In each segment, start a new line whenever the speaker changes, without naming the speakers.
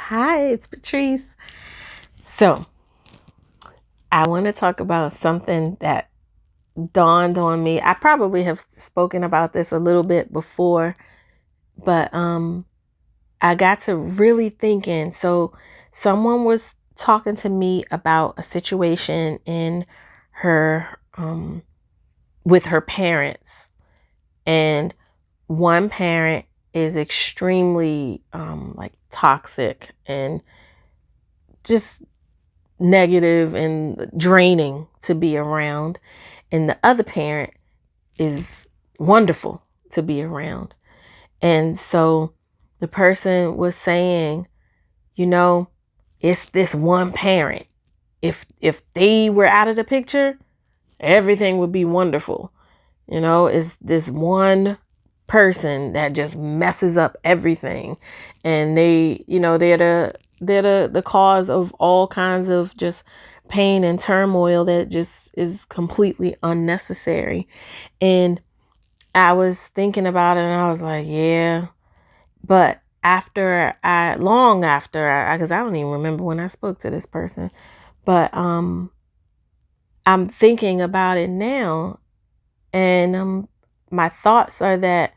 Hi, it's Patrice. So, I want to talk about something that dawned on me. I probably have spoken about this a little bit before, but I got to really thinking. So, someone was talking to me about a situation in her with her parents, and one parent is extremely like toxic and just negative and draining to be around, and the other parent is wonderful to be around. And so the person was saying, you know, it's this one parent. If they were out of the picture, everything would be wonderful. It's this one person that just messes up everything, and they're the cause of all kinds of just pain and turmoil that just is completely unnecessary. And I was thinking about it, and I was like, yeah. But long after I because I don't even remember when I spoke to this person, but I'm thinking about it now, and my thoughts are that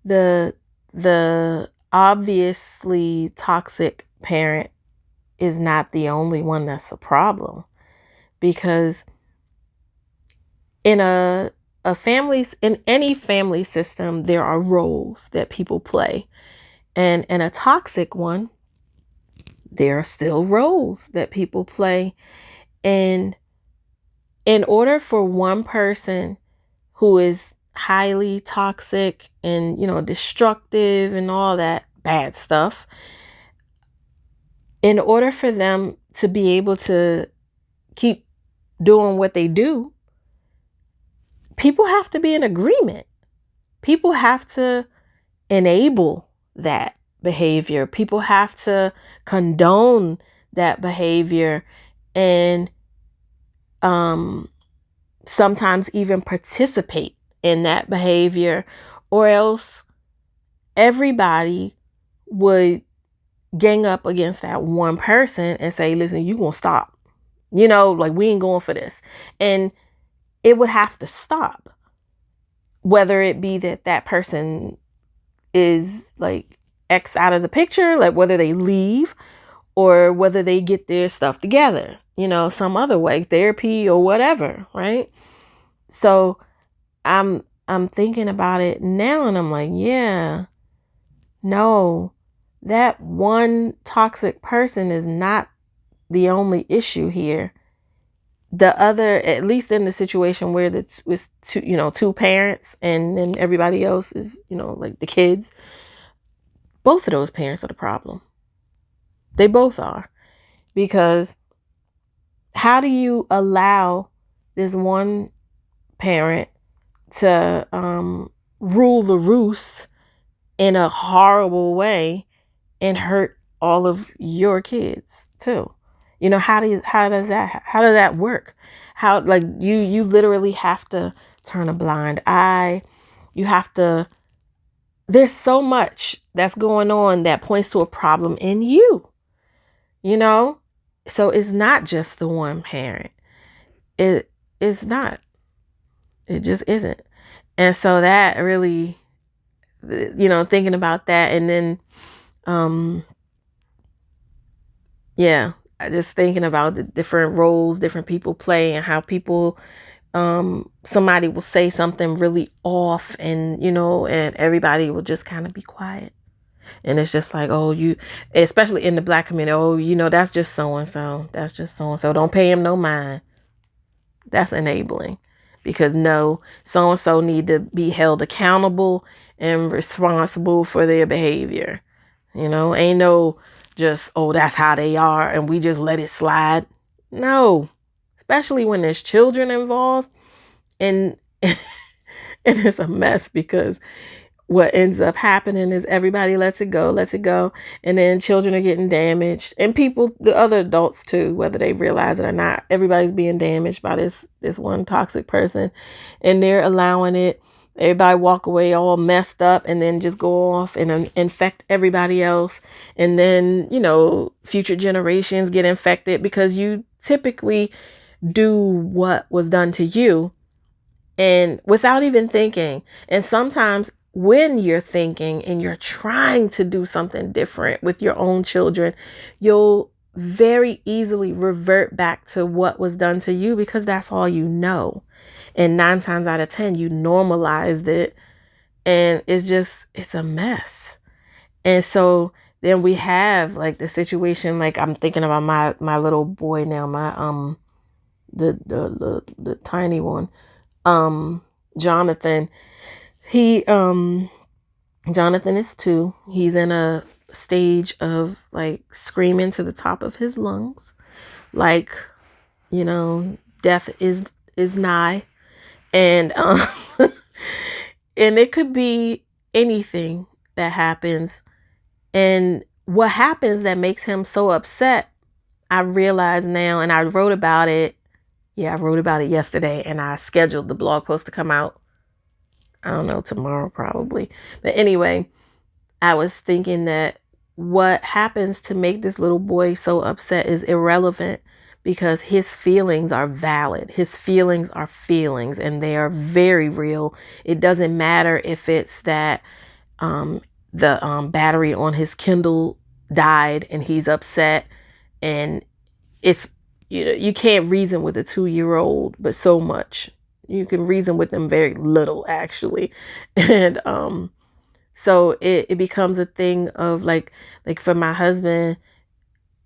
the the obviously toxic parent is not the only one that's a problem, because in a family's in any family system there are roles that people play, and in a toxic one there are still roles that people play. And in order for one person who is highly toxic and destructive and all that bad stuff, in order for them to be able to keep doing what they do, people have to be in agreement. People have to enable that behavior. People have to condone that behavior, and sometimes even participate in that behavior, or else everybody would gang up against that one person and say, listen, you gonna stop. Like, we ain't going for this. And it would have to stop, whether it be that that person is like X out of the picture, like whether they leave or whether they get their stuff together, some other way, therapy or whatever, right? So I'm thinking about it now, and I'm like, yeah, no, that one toxic person is not the only issue here. The other, at least in the situation where it's two parents, and then everybody else is, like the kids, both of those parents are the problem. They both are. Because how do you allow this one parent to rule the roost in a horrible way and hurt all of your kids too? How does that work? How, like, you literally have to turn a blind eye. You have to There's so much that's going on that points to a problem in you, you know? So it's not just the one parent. It's not. It just isn't. And so that really, thinking about that, and then yeah, just thinking about the different roles different people play, and how people, somebody will say something really off, and and everybody will just kind of be quiet. And it's just like, oh, especially in the Black community, oh, that's just so and so. That's just so and so. Don't pay him no mind. That's enabling, because no, so and so need to be held accountable and responsible for their behavior. Ain't no just, oh, that's how they are and we just let it slide. No, especially when there's children involved, and and it's a mess, because what ends up happening is everybody lets it go, and then children are getting damaged, and people, the other adults too, whether they realize it or not, everybody's being damaged by this one toxic person, and they're allowing it. Everybody walk away all messed up and then just go off and infect everybody else. And then, future generations get infected because you typically do what was done to you and without even thinking. And sometimes when you're thinking and you're trying to do something different with your own children, you'll very easily revert back to what was done to you because that's all you know. And 9 times out of 10, you normalized it. And it's a mess. And so then we have like the situation, like I'm thinking about my little boy now, my the tiny one, Jonathan. Jonathan is 2. He's in a stage of like screaming to the top of his lungs, like, death is nigh. And and it could be anything that happens. And what happens that makes him so upset, I realize now, and I wrote about it. Yeah, I wrote about it yesterday, and I scheduled the blog post to come out, I don't know, tomorrow probably. But anyway, I was thinking that what happens to make this little boy so upset is irrelevant because his feelings are valid. His feelings are feelings and they are very real. It doesn't matter if it's that the battery on his Kindle died and he's upset, and it's, you can't reason with a 2-year-old, but so much. You can reason with them very little, actually. And so it becomes a thing of like for my husband,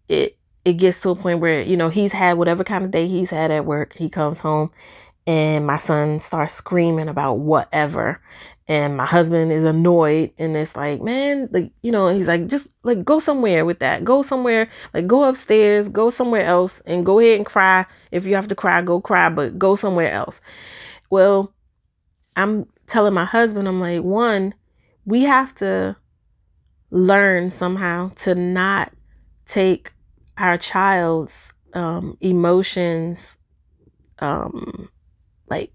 it gets to a point where, he's had whatever kind of day he's had at work. He comes home and my son starts screaming about whatever. And my husband is annoyed and it's like, man, like, he's like, just like go somewhere with that. Go somewhere, like go upstairs, go somewhere else and go ahead and cry. If you have to cry, go cry, but go somewhere else. Well, I'm telling my husband, I'm like, one, we have to learn somehow to not take our child's emotions like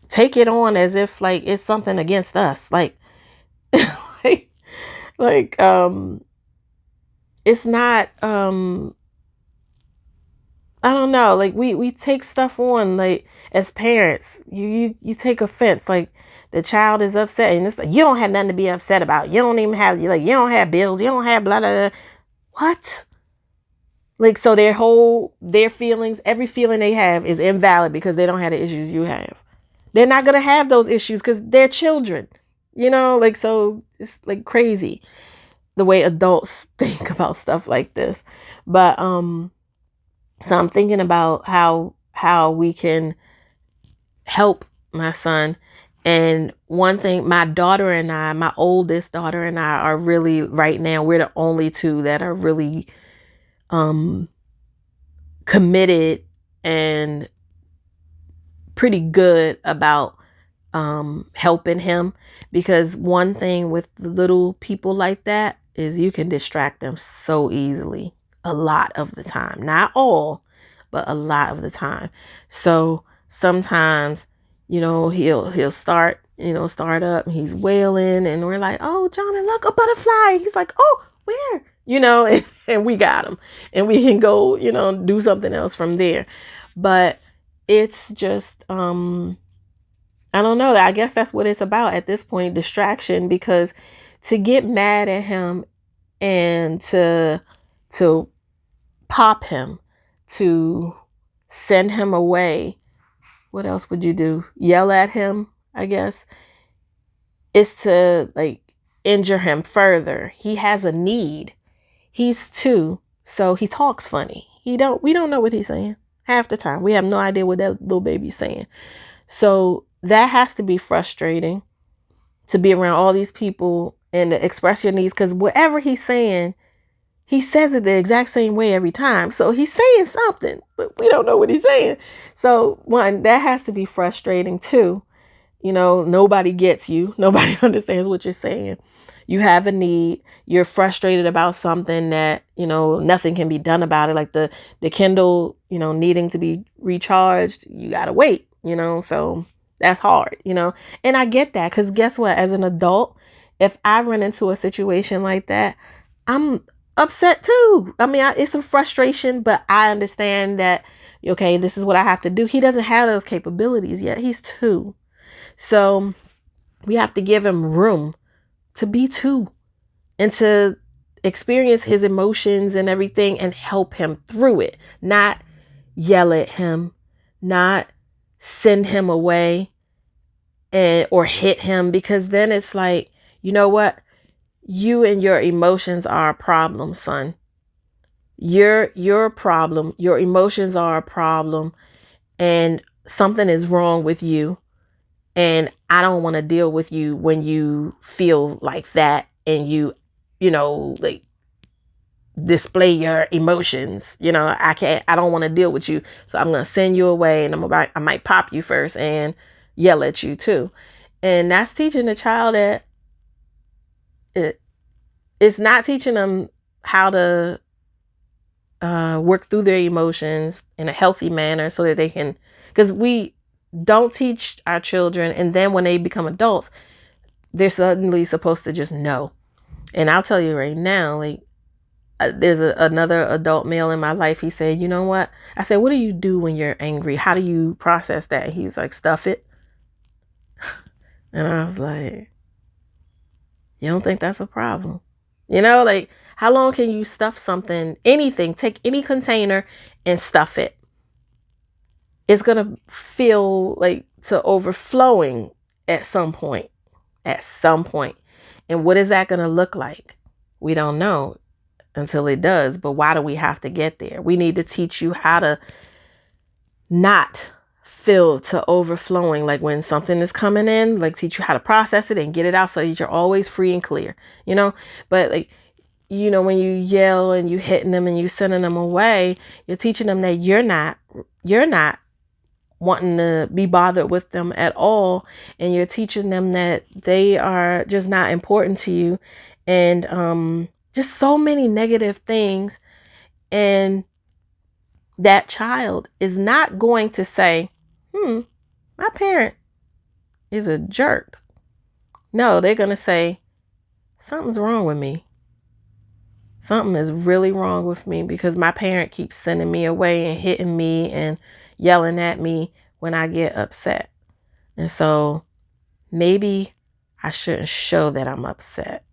take it on as if like it's something against us, like like, like it's not I don't know, like we take stuff on, like as parents, you take offense, like the child is upset and it's like, you don't have nothing to be upset about, you don't even have, like, you don't have bills, you don't have blah blah blah. What? Like, so their feelings, every feeling they have is invalid because they don't have the issues you have. They're not going to have those issues because they're children, like, so it's like crazy the way adults think about stuff like this. But, so I'm thinking about how we can help my son. And one thing, my oldest daughter and I are really, right now, we're the only 2 that are really, committed and pretty good about helping him, because one thing with little people like that is you can distract them so easily a lot of the time. Not all, but a lot of the time. So sometimes, he'll start up and he's wailing and we're like, oh, Johnny, look, a butterfly. He's like, oh, where? And we got him and we can go, do something else from there. But it's just, I don't know. I guess that's what it's about at this point, distraction, because to get mad at him and to pop him, to send him away, what else would you do? Yell at him, I guess, is to like injure him further. He has a need. He's 2, so he talks funny. We don't know what he's saying half the time. We have no idea what that little baby's saying. So that has to be frustrating, to be around all these people and to express your needs, because whatever he's saying, he says it the exact same way every time. So he's saying something, but we don't know what he's saying. So one, that has to be frustrating too. Nobody gets you. Nobody understands what you're saying. You have a need. You're frustrated about something that, nothing can be done about it. Like the Kindle, needing to be recharged. You got to wait, so That's hard, and I get that, because guess what? As an adult, if I run into a situation like that, I'm upset too. I mean, it's a frustration, but I understand that, okay, this is what I have to do. He doesn't have those capabilities yet. He's 2. So we have to give him room to be 2 and to experience his emotions and everything and help him through it, not yell at him, not send him away or hit him, because then it's like, you know what? You and your emotions are a problem, son. You're a problem. Your emotions are a problem, and something is wrong with you. And I don't want to deal with you when you feel like that and you like display your emotions. I don't want to deal with you. So I'm going to send you away, and I might pop you first and yell at you too. And that's teaching the child that it's not teaching them how to work through their emotions in a healthy manner so that they can, because we don't teach our children, and then when they become adults, they're suddenly supposed to just know. And I'll tell you right now, like, there's another adult male in my life. He said, you know what? I said, what do you do when you're angry? How do you process that? And he's like, stuff it. And I was like, you don't think that's a problem? Like, how long can you stuff something, anything, take any container and stuff it? It's going to feel like to overflowing at some point. And what is that going to look like? We don't know until it does. But why do we have to get there? We need to teach you how to not fill to overflowing. Like when something is coming in, like teach you how to process it and get it out so that you're always free and clear, but like, when you yell and you hitting them and you sending them away, you're teaching them that you're not wanting to be bothered with them at all. And you're teaching them that they are just not important to you, and just so many negative things. And that child is not going to say, my parent is a jerk. No, they're going to say, something's wrong with me. Something is really wrong with me because my parent keeps sending me away and hitting me and yelling at me when I get upset. And so maybe I shouldn't show that I'm upset.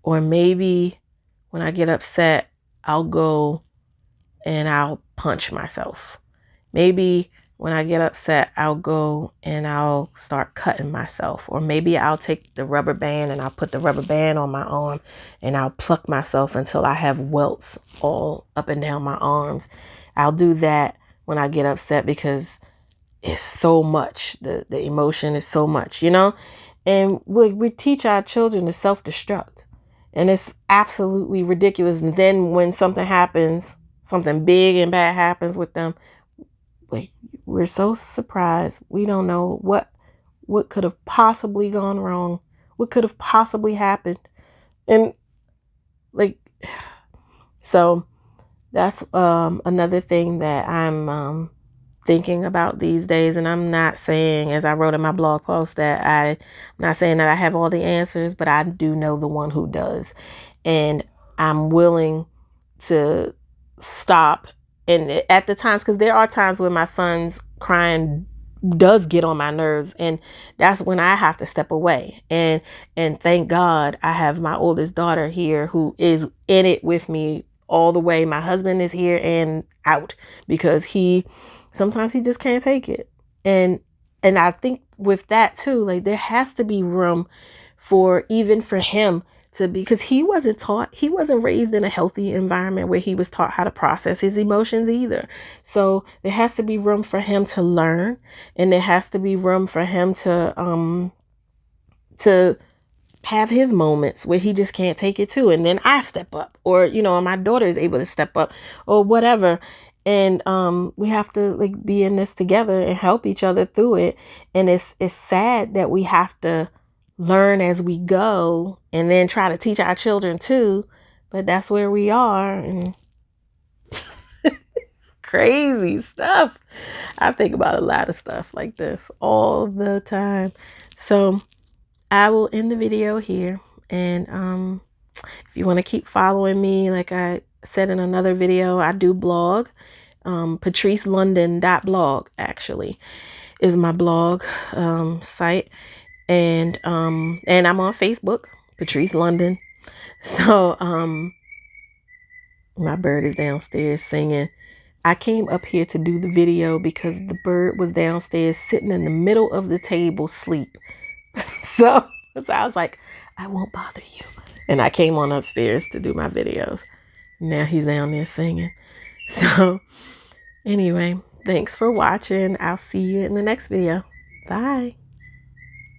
Or maybe when I get upset, I'll go and I'll punch myself. Maybe when I get upset, I'll go and I'll start cutting myself. Or maybe I'll take the rubber band and I'll put the rubber band on my arm and I'll pluck myself until I have welts all up and down my arms. I'll do that when I get upset because it's so much. The emotion is so much, And we teach our children to self-destruct. And it's absolutely ridiculous. And then when something happens, something big and bad happens with them, like, we're so surprised. We don't know what could have possibly gone wrong. What could have possibly happened. And like, so that's another thing that I'm thinking about these days. And I'm not saying, as I wrote in my blog post, that I'm not saying that I have all the answers, but I do know the one who does. And I'm willing to stop. And at the times, because there are times when my son's crying does get on my nerves, and that's when I have to step away. And thank God I have my oldest daughter here who is in it with me all the way. My husband is here and out because sometimes he just can't take it. And I think with that too, like, there has to be room for him to be, because he wasn't raised in a healthy environment where he was taught how to process his emotions either. So there has to be room for him to learn, and there has to be room for him to have his moments where he just can't take it too. And then I step up, or, my daughter is able to step up or whatever. And we have to like be in this together and help each other through it. And it's sad that we have to learn as we go and then try to teach our children too. But that's where we are. And it's crazy stuff. I think about a lot of stuff like this all the time. So I will end the video here. And if you want to keep following me, like I said in another video, I do blog. PatriceLondon.blog actually is my blog site. And I'm on Facebook, Patrice London. So my bird is downstairs singing. I came up here to do the video because the bird was downstairs sitting in the middle of the table sleep. So I was like, I won't bother you. And I came on upstairs to do my videos. Now he's down there singing. So anyway, thanks for watching. I'll see you in the next video. Bye.